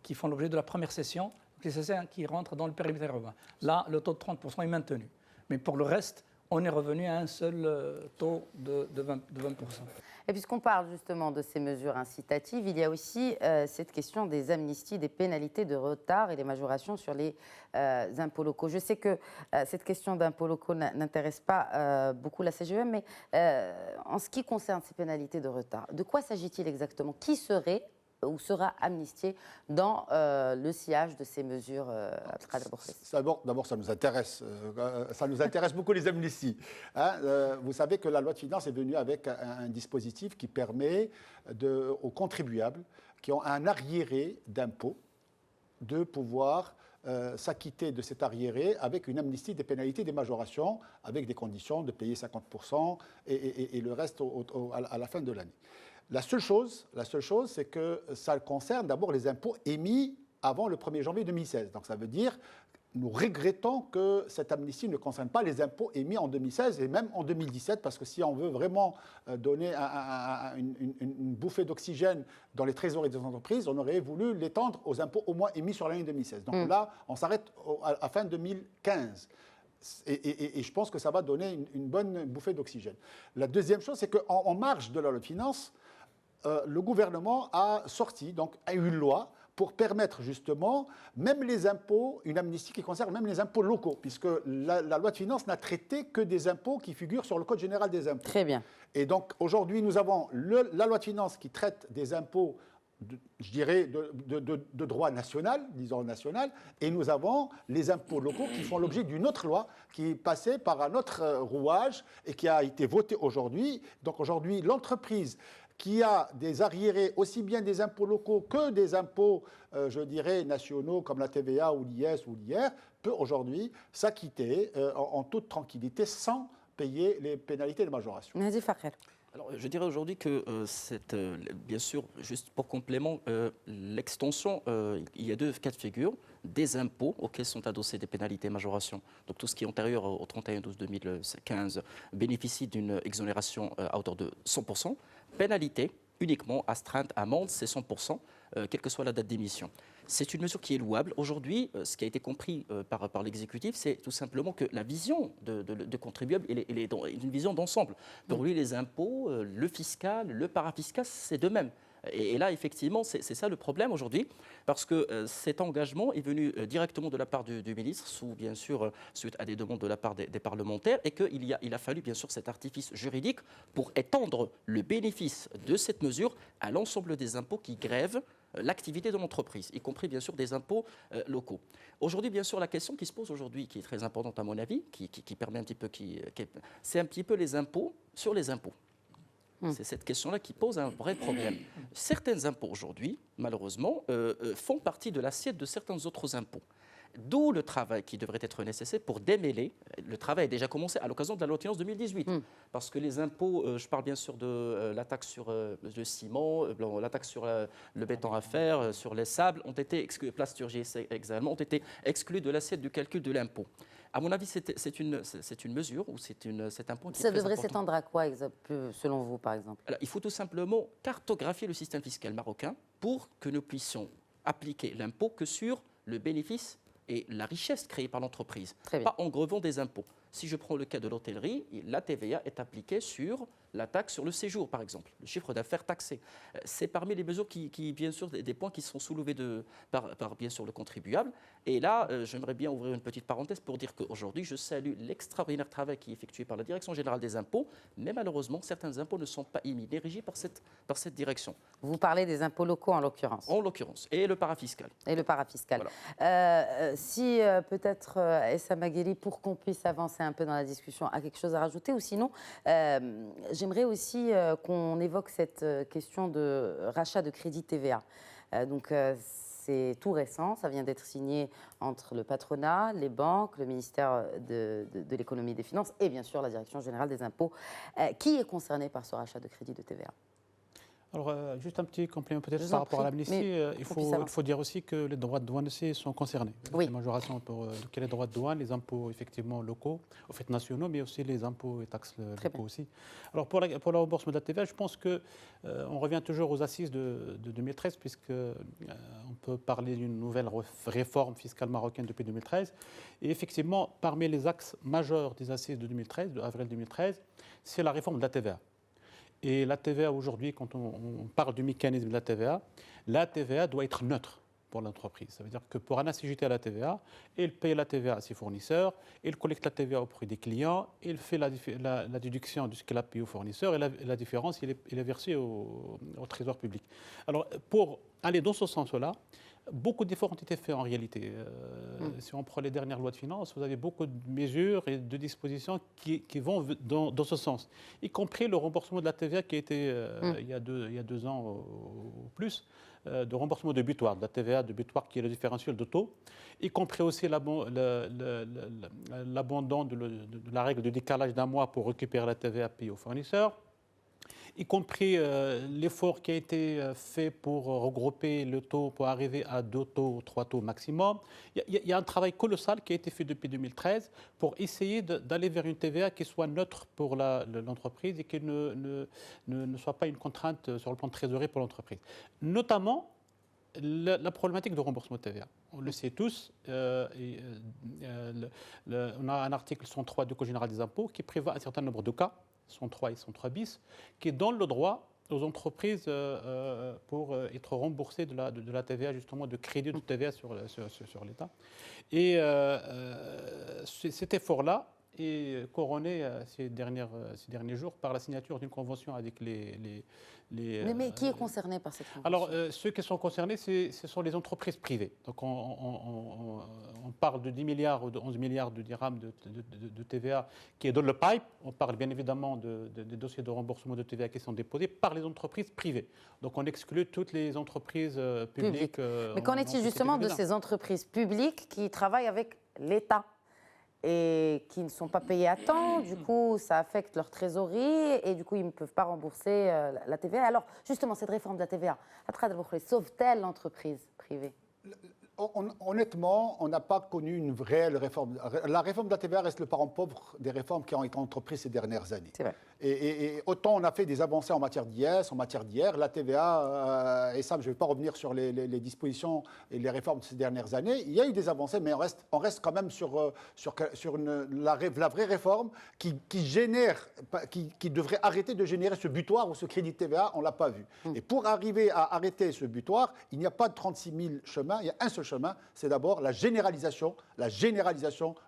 qui font l'objet de la première cession, les cessions qui rentrent dans le périmètre urbain. Là, le taux de 30% est maintenu. Mais pour le reste, on est revenu à un seul taux de 20%. Et puisqu'on parle justement de ces mesures incitatives, il y a aussi cette question des amnisties, des pénalités de retard et des majorations sur les impôts locaux. Je sais que cette question d'impôts locaux n'intéresse pas beaucoup la CGEM, mais en ce qui concerne ces pénalités de retard, de quoi s'agit-il exactement? Qui serait ou sera amnistié dans le sillage de ces mesures D'abord, ça nous intéresse. Ça nous intéresse beaucoup, les amnisties. Vous savez que la loi de finances est venue avec un dispositif qui permet aux contribuables qui ont un arriéré d'impôts de pouvoir s'acquitter de cet arriéré avec une amnistie des pénalités, des majorations, avec des conditions de payer 50% et le reste à la fin de l'année. La seule chose, c'est que ça concerne d'abord les impôts émis avant le 1er janvier 2016. Donc ça veut dire, nous regrettons que cette amnistie ne concerne pas les impôts émis en 2016 et même en 2017, parce que si on veut vraiment donner une bouffée d'oxygène dans les trésoreries des entreprises, on aurait voulu l'étendre aux impôts au moins émis sur l'année 2016. Donc là, on s'arrête à fin 2015. Et je pense que ça va donner une bonne bouffée d'oxygène. La deuxième chose, c'est qu'en marge de la loi de finances, le gouvernement a sorti une loi pour permettre justement même les impôts, une amnistie qui concerne même les impôts locaux, puisque la loi de finances n'a traité que des impôts qui figurent sur le Code général des impôts. Très bien. Et donc aujourd'hui, nous avons la loi de finances qui traite des impôts je dirais, de droit national, disons national, et nous avons les impôts locaux qui font l'objet d'une autre loi qui est passée par un autre rouage et qui a été votée aujourd'hui. Donc aujourd'hui, l'entreprise qui a des arriérés aussi bien des impôts locaux que des impôts, je dirais, nationaux comme la TVA ou l'IS ou l'IR, peut aujourd'hui s'acquitter en toute tranquillité sans payer les pénalités de majoration. Nadi Fakher. Alors, je dirais aujourd'hui que bien sûr, juste pour complément, l'extension, il y a deux cas de figure. Des impôts auxquels sont adossées des pénalités et majorations. Donc tout ce qui est antérieur au 31/12/2015 bénéficie d'une exonération à hauteur de 100%. Pénalité uniquement, astreinte, amende, c'est 100%, quelle que soit la date d'émission. C'est une mesure qui est louable. Aujourd'hui, ce qui a été compris par l'exécutif, c'est tout simplement que la vision de contribuable, elle est une vision d'ensemble. Pour lui, les impôts, le fiscal, le parafiscal, c'est de même. Et là, effectivement, c'est ça le problème aujourd'hui, parce que cet engagement est venu directement de la part du ministre, bien sûr, suite à des demandes de la part des parlementaires, et qu'il a fallu, bien sûr, cet artifice juridique pour étendre le bénéfice de cette mesure à l'ensemble des impôts qui grèvent l'activité de l'entreprise, y compris bien sûr des impôts locaux. Aujourd'hui, bien sûr, la question qui se pose aujourd'hui, qui est très importante à mon avis, qui permet un petit peu, c'est un petit peu les impôts sur les impôts. C'est cette question-là qui pose un vrai problème. Certains impôts aujourd'hui, malheureusement, font partie de l'assiette de certains autres impôts. D'où le travail qui devrait être nécessaire pour démêler. Le travail a déjà commencé à l'occasion de la loi de finances 2018. Parce que les impôts, je parle bien sûr de la taxe sur le ciment, la taxe sur le béton à fer, sur les sables, ont été exclus, plasturgie également, ont été exclus de l'assiette du calcul de l'impôt. À mon avis, c'est une mesure ou c'est un point qui est très important. Ça devrait s'étendre à quoi, selon vous, par exemple? Alors, il faut tout simplement cartographier le système fiscal marocain pour que nous puissions appliquer l'impôt que sur le bénéfice et la richesse créée par l'entreprise, pas en grevant des impôts. Si je prends le cas de l'hôtellerie, la TVA est appliquée sur la taxe sur le séjour, par exemple, le chiffre d'affaires taxé. C'est parmi les mesures qui, bien sûr, des points qui sont soulevés par bien sûr, le contribuable. Et là, j'aimerais bien ouvrir une petite parenthèse pour dire qu'aujourd'hui, je salue l'extraordinaire travail qui est effectué par la Direction générale des impôts, mais malheureusement, certains impôts ne sont pas émis, dirigés par cette direction. Vous parlez des impôts locaux, en l'occurrence. En l'occurrence, et le parafiscal. Et le parafiscal. Voilà. Si peut-être Essa Magheri, pour qu'on puisse avancer un peu dans la discussion, a quelque chose à rajouter, ou sinon, j'aimerais aussi qu'on évoque cette question de rachat de crédit TVA. C'est tout récent, ça vient d'être signé entre le patronat, les banques, le ministère de l'économie et des finances et bien sûr la Direction générale des impôts. Qui est concerné par ce rachat de crédit de TVA ? Alors, juste un petit complément peut-être par rapport à l'amnistie. Il faut dire aussi que les droits de douane aussi sont concernés. Oui. La majoration pour les droits de douane, les impôts effectivement locaux, au fait nationaux, mais aussi les impôts et taxes locaux aussi. Alors, pour le remboursement de la TVA, je pense qu'on revient toujours aux assises de 2013, puisqu'on peut parler d'une nouvelle réforme fiscale marocaine depuis 2013. Et effectivement, parmi les axes majeurs des assises de 2013, de avril 2013, c'est la réforme de la TVA. Et la TVA aujourd'hui, quand on parle du mécanisme de la TVA doit être neutre pour l'entreprise. Ça veut dire que pour un assujetti à la TVA, il paye la TVA à ses fournisseurs, il collecte la TVA auprès des clients, il fait la déduction de ce qu'il a payé aux fournisseurs et la différence, il est versé au trésor public. Alors, pour aller dans ce sens-là, beaucoup d'efforts ont été faits en réalité. Si on prend les dernières lois de finances, vous avez beaucoup de mesures et de dispositions qui vont dans ce sens, y compris le remboursement de la TVA qui a été, il y a 2 ans ou plus, de remboursement de butoir, de la TVA de butoir qui est le différentiel de taux, y compris aussi l'abandon de la règle de décalage d'1 mois pour récupérer la TVA payée aux fournisseurs, y compris l'effort qui a été fait pour regrouper le taux pour arriver à 2 taux, 3 taux maximum. Il y a un travail colossal qui a été fait depuis 2013 pour essayer d'aller vers une TVA qui soit neutre pour l'entreprise et qui ne soit pas une contrainte sur le plan de trésorerie pour l'entreprise. Notamment, la problématique de remboursement de TVA. On le sait tous, on a un article 103 du Code général des impôts qui prévoit un certain nombre de cas, 103 et 103 bis, qui donne le droit aux entreprises pour être remboursées de la TVA, justement, de crédit de TVA sur l'État. Et cet effort-là est couronné ces derniers jours par la signature d'une convention avec les mais qui est concerné par cette convention ? Alors, ceux qui sont concernés, ce sont les entreprises privées. Donc, on parle de 10 milliards ou de 11 milliards de dirhams de TVA qui est dans le pipe. On parle bien évidemment des dossiers de remboursement de TVA qui sont déposés par les entreprises privées. Donc, on exclut toutes les entreprises publiques. Mais qu'en est-il justement de ces entreprises publiques qui travaillent avec l'État et qui ne sont pas payés à temps, du coup, ça affecte leur trésorerie et du coup, ils ne peuvent pas rembourser la TVA. Alors, justement, cette réforme de la TVA, sauve-t-elle l'entreprise privée ? Honnêtement, on n'a pas connu une réelle réforme. La réforme de la TVA reste le parent pauvre des réformes qui ont été entreprises ces dernières années. C'est vrai. Et autant on a fait des avancées en matière d'IS, en matière d'IR, la TVA, et ça, je ne vais pas revenir sur les dispositions et les réformes de ces dernières années. Il y a eu des avancées, mais on reste quand même sur la vraie réforme qui devrait arrêter de générer ce butoir ou ce crédit de TVA, on ne l'a pas vu. Et pour arriver à arrêter ce butoir, il n'y a pas de 36 000 chemins, il y a un seul chemin, c'est d'abord la généralisation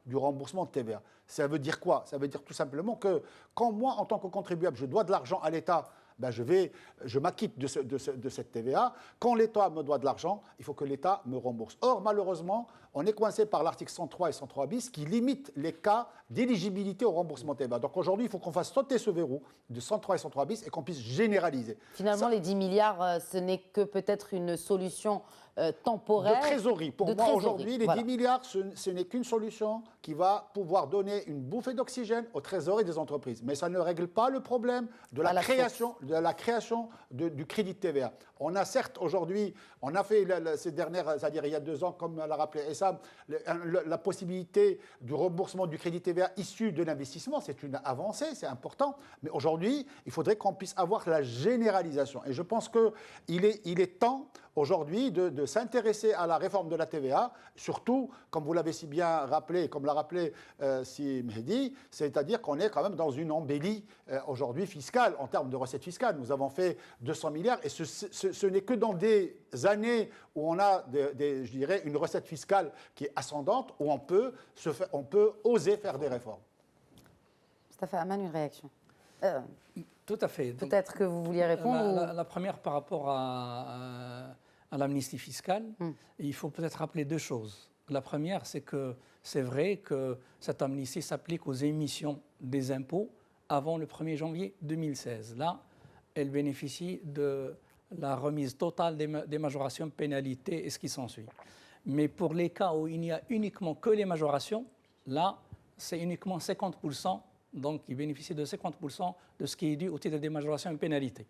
du remboursement de TVA. Ça veut dire quoi ? Ça veut dire tout simplement que quand moi, en tant que contribuable, je dois de l'argent à l'État, je m'acquitte de cette TVA. Quand l'État me doit de l'argent, il faut que l'État me rembourse. Or, malheureusement, on est coincé par l'article 103 et 103 bis qui limitent les cas d'éligibilité au remboursement de TVA. Donc aujourd'hui, il faut qu'on fasse sauter ce verrou de 103 et 103 bis et qu'on puisse généraliser. Finalement, les 10 milliards, ce n'est que peut-être une solution temporaire. De trésorerie. Pour moi, aujourd'hui, les 10 milliards, ce n'est qu'une solution qui va pouvoir donner une bouffée d'oxygène aux trésoreries des entreprises. Mais ça ne règle pas le problème de la création de la création du crédit de TVA. On a certes aujourd'hui, on a fait ces dernières, c'est-à-dire il y a 2 ans, comme l'a rappelé Essam, la possibilité du remboursement du crédit TVA issu de l'investissement, c'est une avancée, c'est important. Mais aujourd'hui, il faudrait qu'on puisse avoir la généralisation. Et je pense qu'il est temps aujourd'hui de s'intéresser à la réforme de la TVA, surtout, comme vous l'avez si bien rappelé, comme l'a rappelé Si Mehdi, c'est-à-dire qu'on est quand même dans une embellie aujourd'hui fiscale, en termes de recettes fiscales. Nous avons fait 200 milliards et ce n'est que dans des années où on a, je dirais, une recette fiscale qui est ascendante, où on peut oser faire des réformes. Mustafa Aman, une réaction. Tout à fait. Peut-être que vous vouliez répondre. La première par rapport à l'amnistie fiscale, il faut peut-être rappeler 2 choses. La première, c'est que c'est vrai que cette amnistie s'applique aux émissions des impôts avant le 1er janvier 2016. Là, elle bénéficie de la remise totale des majorations, pénalités et ce qui s'ensuit. Mais pour les cas où il n'y a uniquement que les majorations, là, c'est uniquement 50%, donc ils bénéficient de 50% de ce qui est dû au titre des majorations et pénalités.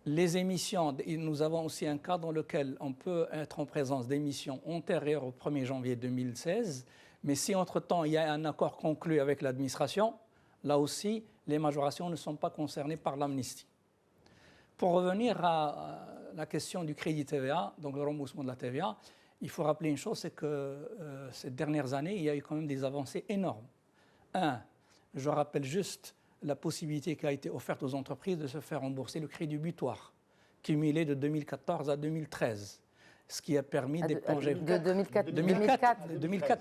Les émissions, nous avons aussi un cas dans lequel on peut être en présence d'émissions antérieures au 1er janvier 2016, mais si entre-temps il y a un accord conclu avec l'administration, là aussi, les majorations ne sont pas concernées par l'amnistie. Pour revenir à la question du crédit TVA, donc le remboursement de la TVA, il faut rappeler une chose, c'est que ces dernières années, il y a eu quand même des avancées énormes. Je rappelle juste la possibilité qui a été offerte aux entreprises de se faire rembourser le crédit butoir, cumulé de 2014 à 2013, ce qui a permis d'éponger... De 2004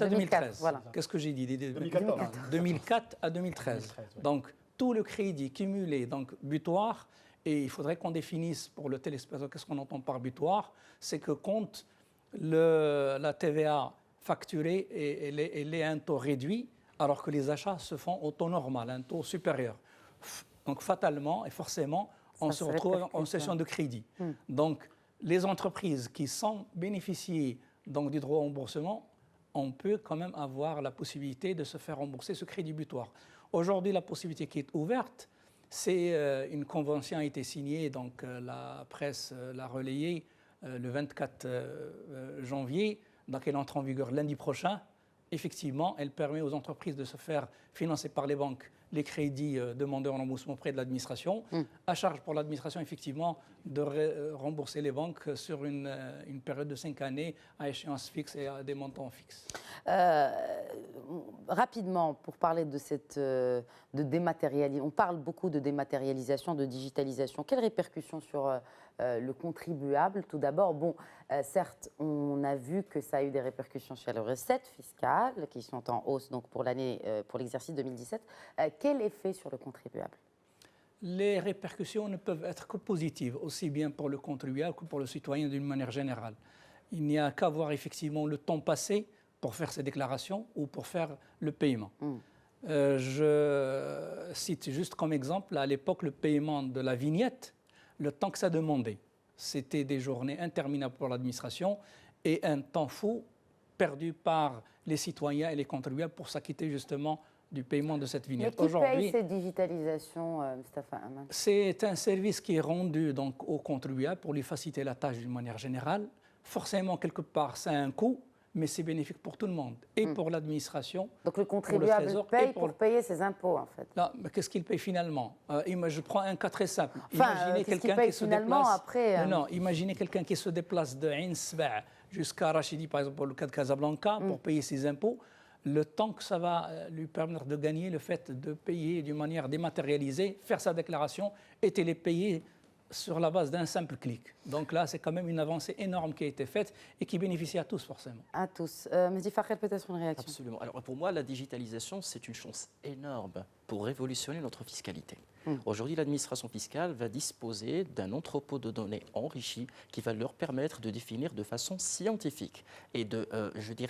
à 2013. Voilà. Qu'est-ce que j'ai dit 2004 à 2013. Donc, tout le crédit cumulé, donc butoir, et il faudrait qu'on définisse pour le téléspectateur qu'est-ce qu'on entend par butoir, c'est que compte la TVA facturée et elle est à un taux réduit, alors que les achats se font au taux normal, un taux supérieur. Donc fatalement et forcément, on se retrouve en session de crédit. Donc les entreprises qui sont bénéficiées donc, du droit au remboursement, on peut quand même avoir la possibilité de se faire rembourser ce crédit butoir. Aujourd'hui, la possibilité qui est ouverte, c'est une convention a été signée, donc la presse l'a relayée le 24 janvier, donc elle entre en vigueur lundi prochain. Effectivement, elle permet aux entreprises de se faire financer par les banques les crédits demandés en remboursement auprès de l'administration, à charge pour l'administration, effectivement, de rembourser les banques sur une période de 5 années à échéance fixe et à des montants fixes. Rapidement, pour parler de dématérialisation, on parle beaucoup de dématérialisation, de digitalisation. Quelles répercussions sur le contribuable? Tout d'abord, certes, on a vu que ça a eu des répercussions sur les recettes fiscales qui sont en hausse donc pour l'exercice 2017. Quel effet sur le contribuable? Les répercussions ne peuvent être que positives, aussi bien pour le contribuable que pour le citoyen d'une manière générale. Il n'y a qu'à voir effectivement le temps passé pour faire ces déclarations ou pour faire le paiement. Je cite juste comme exemple, à l'époque, le paiement de la vignette, le temps que ça demandait, c'était des journées interminables pour l'administration et un temps fou perdu par les citoyens et les contribuables pour s'acquitter justement du paiement de cette vignette. Mais qui paye cette digitalisation, Mustafa Aman? C'est un service qui est rendu donc, aux contribuables pour lui faciliter la tâche d'une manière générale. Forcément, quelque part, ça a un coût, mais c'est bénéfique pour tout le monde, et pour l'administration. Donc le contribuable paye pour payer ses impôts, en fait. Non, mais qu'est-ce qu'il paye finalement? Je prends un cas très simple. Imaginez quelqu'un qui se déplace. Après, imaginez quelqu'un qui se déplace de Ain Seba jusqu'à Rachidi, par exemple, pour le cas de Casablanca, pour payer ses impôts. Le temps que ça va lui permettre de gagner, le fait de payer d'une manière dématérialisée, faire sa déclaration et télépayer sur la base d'un simple clic. Donc là, c'est quand même une avancée énorme qui a été faite et qui bénéficie à tous forcément. À tous. Mehdi Fakhrel, peut-être une réaction? Absolument. Alors pour moi, la digitalisation, c'est une chance énorme pour révolutionner notre fiscalité. Aujourd'hui, l'administration fiscale va disposer d'un entrepôt de données enrichi qui va leur permettre de définir de façon scientifique et de,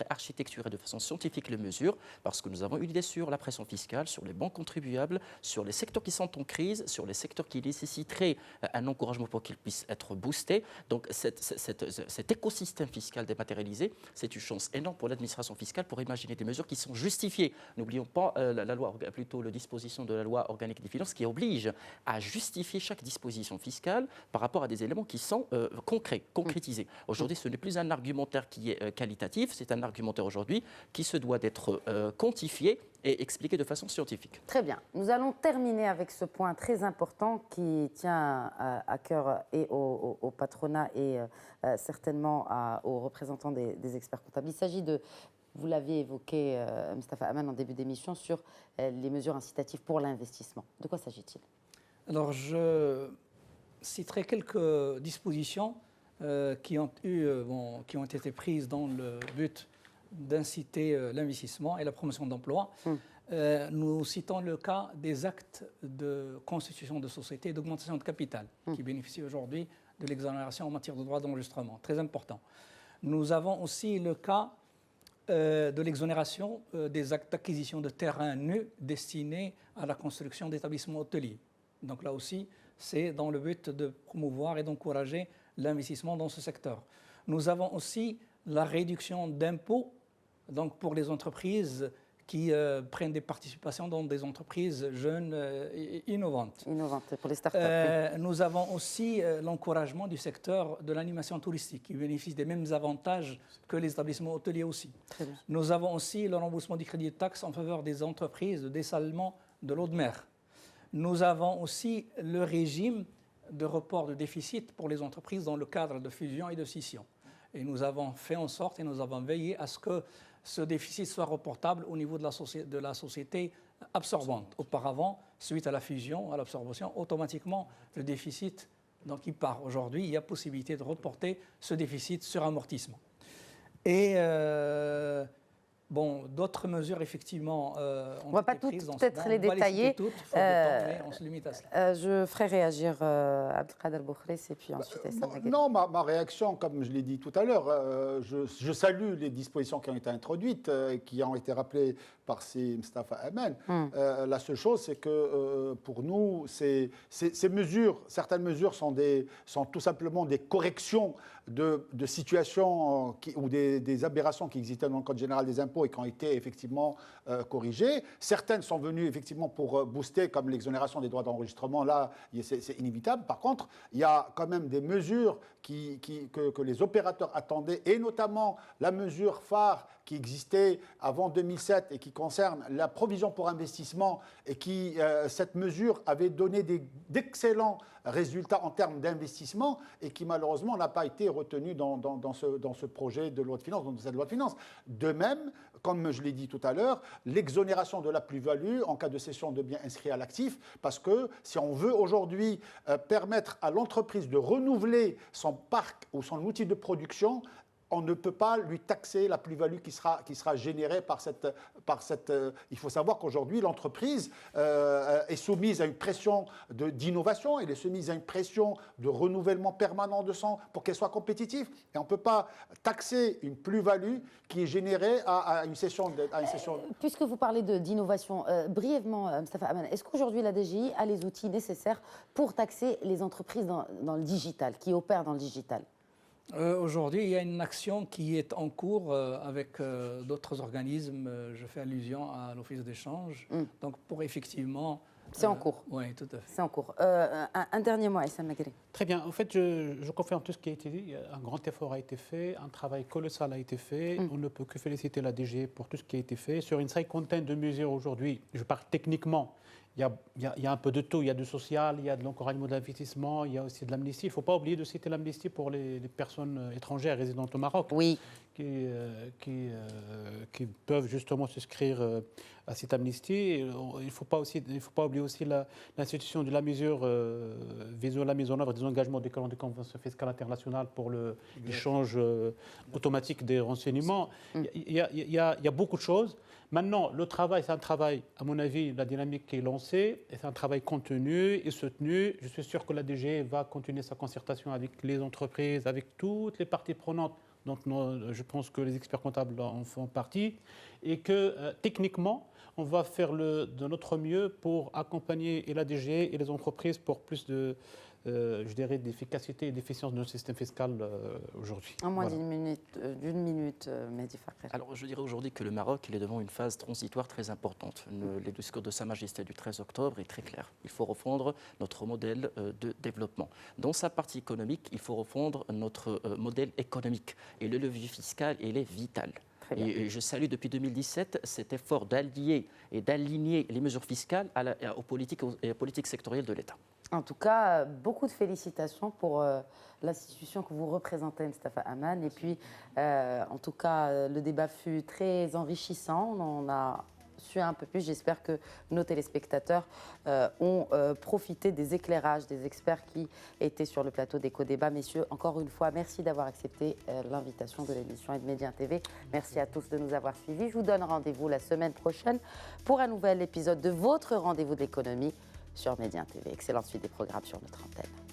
architecturer de façon scientifique les mesures, parce que nous avons une idée sur la pression fiscale, sur les bons contribuables, sur les secteurs qui sont en crise, sur les secteurs qui nécessiteraient un encouragement pour qu'ils puissent être boostés. Donc cet écosystème fiscal dématérialisé, c'est une chance énorme pour l'administration fiscale pour imaginer des mesures qui sont justifiées. N'oublions pas la loi, plutôt le dispositif dispositions de la loi organique des finances qui obligent à justifier chaque disposition fiscale par rapport à des éléments qui sont concrets, concrétisés. Aujourd'hui, ce n'est plus un argumentaire qui est qualitatif, c'est un argumentaire aujourd'hui qui se doit d'être quantifié et expliqué de façon scientifique. Très bien. Nous allons terminer avec ce point très important qui tient à cœur et au patronat et certainement aux représentants des experts comptables. Il s'agit de, vous l'aviez évoqué, Mustapha Aman, en début d'émission, sur les mesures incitatives pour l'investissement. De quoi s'agit-il? Alors, je citerai quelques dispositions qui ont été prises dans le but d'inciter l'investissement et la promotion d'emploi. Nous citons le cas des actes de constitution de société et d'augmentation de capital qui bénéficient aujourd'hui de l'exonération en matière de droit d'enregistrement. Très important. Nous avons aussi le cas de l'exonération des actes d'acquisition de terrains nus destinés à la construction d'établissements hôteliers. Donc là aussi, c'est dans le but de promouvoir et d'encourager l'investissement dans ce secteur. Nous avons aussi la réduction d'impôts donc pour les entreprises qui prennent des participations dans des entreprises jeunes et innovantes. Innovantes pour les startups. Nous avons aussi l'encouragement du secteur de l'animation touristique qui bénéficie des mêmes avantages que les établissements hôteliers aussi. Nous avons aussi le remboursement du crédit de taxe en faveur des entreprises de dessalement de l'eau de mer. Nous avons aussi le régime de report de déficit pour les entreprises dans le cadre de fusion et de scission. Et nous avons fait en sorte et nous avons veillé à ce que ce déficit soit reportable au niveau de la société absorbante. Auparavant, suite à la fusion, à l'absorption, automatiquement, le déficit donc, il part. Aujourd'hui, il y a possibilité de reporter ce déficit sur amortissement. Et bon, d'autres mesures, effectivement, on ne va pas peut-être les détailler. On se limite à cela. Je ferai réagir Abdelkader Boukhris et puis ensuite Essam Maghari. Non, ma réaction, comme je l'ai dit tout à l'heure, je salue les dispositions qui ont été introduites, qui ont été rappelées par Mustapha Aman. La seule chose, c'est que pour nous, ces mesures, certaines mesures sont tout simplement des corrections de situations ou des aberrations qui existaient dans le Code général des impôts et qui ont été effectivement corrigées. Certaines sont venues effectivement pour booster, comme l'exonération des droits d'enregistrement. Là, c'est inévitable. Par contre, il y a quand même des mesures que les opérateurs attendaient, et notamment la mesure phare qui existait avant 2007 et qui concerne la provision pour investissement, et cette mesure avait donné d'excellents résultats en termes d'investissement et qui malheureusement n'a pas été retenue dans ce projet de loi de finances, dans cette loi de finances. De même, comme je l'ai dit tout à l'heure, l'exonération de la plus-value en cas de cession de biens inscrits à l'actif, parce que si on veut aujourd'hui permettre à l'entreprise de renouveler son parc ou son outil de production, on ne peut pas lui taxer la plus-value qui sera générée par cette. Il faut savoir qu'aujourd'hui, l'entreprise est soumise à une pression d'innovation, elle est soumise à une pression de renouvellement permanent pour qu'elle soit compétitive. Et on ne peut pas taxer une plus-value qui est générée à une session. Puisque vous parlez d'innovation, brièvement, Mustapha Aman, est-ce qu'aujourd'hui la DGI a les outils nécessaires pour taxer les entreprises dans le digital, qui opèrent dans le digital ? Aujourd'hui, il y a une action qui est en cours avec d'autres organismes. Je fais allusion à l'Office d'échange. Donc, pour effectivement... C'est en cours. Oui, tout à fait. C'est en cours. Un dernier mot, Essam Maghari. Très bien. En fait, je confirme tout ce qui a été dit. Un grand effort a été fait, un travail colossal a été fait. On ne peut que féliciter la DG pour tout ce qui a été fait. Sur une cinquantaine de mesures aujourd'hui, je parle techniquement, il y a un peu de tout. Il y a du social, il y a de l'encouragement de l'investissement, il y a aussi de l'amnistie. Il ne faut pas oublier de citer l'amnistie pour les personnes étrangères résidentes au Maroc. Oui. Qui peuvent justement souscrire à cette amnistie. Il ne faut pas oublier aussi l'institution de la mesure visant la mise en œuvre des engagements découlant des conventions fiscales internationales pour l'échange automatique des renseignements. Il y a beaucoup de choses. Maintenant, le travail, c'est un travail, à mon avis, la dynamique qui est lancée, et c'est un travail contenu et soutenu. Je suis sûr que la DG va continuer sa concertation avec les entreprises, avec toutes les parties prenantes. Donc, je pense que les experts comptables en font partie, et que techniquement, on va faire de notre mieux pour accompagner et la DG et les entreprises pour plus je dirais, d'efficacité et d'efficience de notre système fiscal aujourd'hui. En moins d'une minute, Mehdi Fakhri. Alors, je dirais aujourd'hui que le Maroc il est devant une phase transitoire très importante. Le discours de Sa Majesté du 13 octobre est très clair. Il faut refondre notre modèle de développement. Dans sa partie économique, il faut refondre notre modèle économique. Et le levier fiscal, il est vital. Et je salue depuis 2017 cet effort d'allier et d'aligner les mesures fiscales aux politiques sectorielles de l'État. En tout cas, beaucoup de félicitations pour l'institution que vous représentez, Mustapha Hamane. Et puis, en tout cas, le débat fut très enrichissant. On a su un peu plus. J'espère que nos téléspectateurs ont profité des éclairages des experts qui étaient sur le plateau d'Éco-Débat. Messieurs, encore une fois, merci d'avoir accepté l'invitation de l'émission et de Média TV. Merci à tous de nous avoir suivis. Je vous donne rendez-vous la semaine prochaine pour un nouvel épisode de votre rendez-vous de l'économie sur Média TV. Excellente suite des programmes sur notre antenne.